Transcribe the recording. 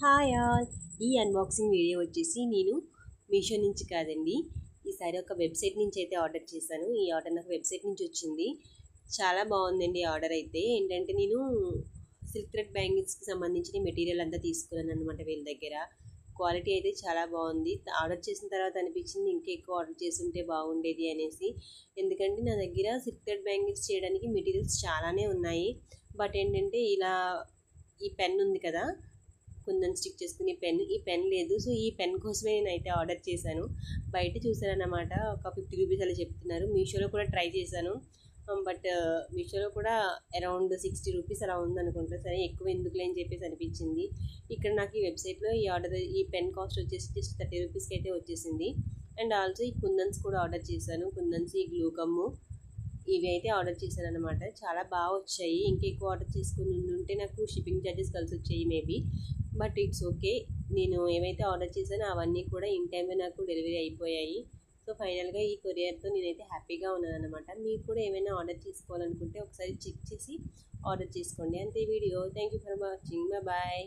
Hi all. ఈ unboxing video వచ్చేసి నేను మీషో నుంచి కాదండి, ఈసారి ఒక వెబ్సైట్ నుంచి అయితే ఆర్డర్ చేశాను. ఈ ఆర్డర్ నాకు వెబ్సైట్ నుంచి వచ్చింది. చాలా బాగుందండి ఆర్డర్ అయితే. ఏంటంటే నేను సిల్క్ థ్రెడ్ బ్యాంగిల్స్కి సంబంధించిన మెటీరియల్ అంతా తీసుకున్నాను అనమాట వీళ్ళ దగ్గర. క్వాలిటీ అయితే చాలా బాగుంది. ఆర్డర్ చేసిన తర్వాత అనిపించింది ఇంకా ఎక్కువ ఆర్డర్ చేస్తుంటే బాగుండేది అనేసి. ఎందుకంటే నా దగ్గర సిల్క్ థ్రెడ్ బ్యాంగిల్స్ చేయడానికి మెటీరియల్స్ చాలానే ఉన్నాయి. బట్ ఏంటంటే ఇలా ఈ పెన్ ఉంది కదా, కుందన్ స్టిక్ చేసుకునే పెన్, ఈ పెన్ లేదు. సో ఈ పెన్ కోసమే నేనైతే ఆర్డర్ చేశాను. బయట చూసానన్నమాట, ఒక 50 రూపీస్ అలా చెప్తున్నారు. మీషోలో కూడా ట్రై చేశాను, బట్ మీషోలో కూడా అరౌండ్ 60 రూపీస్ అలా ఉందనుకుంటా. సరే ఎక్కువ ఎందుకులే అని చెప్పేసి అనిపించింది. ఇక్కడ నాకు ఈ వెబ్సైట్లో ఈ పెన్ కాస్ట్ వచ్చేసి జస్ట్ 30 రూపీస్కి అయితే వచ్చేసింది. అండ్ ఆల్సో ఈ కుందన్స్ కూడా ఆర్డర్ చేశాను. కుందన్స్, ఈ గ్లూకమ్ము, ఇవి అయితే ఆర్డర్ చేశాను అనమాట. చాలా బాగా వచ్చాయి. ఇంకా ఎక్కువ ఆర్డర్ చేసుకుని ఉంటే నాకు షిప్పింగ్ ఛార్జెస్ కలిసి వచ్చాయి మేబీ. But it's okay. నేను ఏమైతే ఆర్డర్ చేశానో అవన్నీ కూడా ఇన్ టైంలో నాకు డెలివరీ అయిపోయాయి. సో ఫైనల్గా ఈ కొరియర్తో నేనైతే హ్యాపీగా ఉన్నాను అనమాట. మీరు కూడా ఏమైనా ఆర్డర్ చేసుకోవాలనుకుంటే ఒకసారి చెక్ చేసి ఆర్డర్ చేసుకోండి. అంతే video. Thank you for watching. Bye.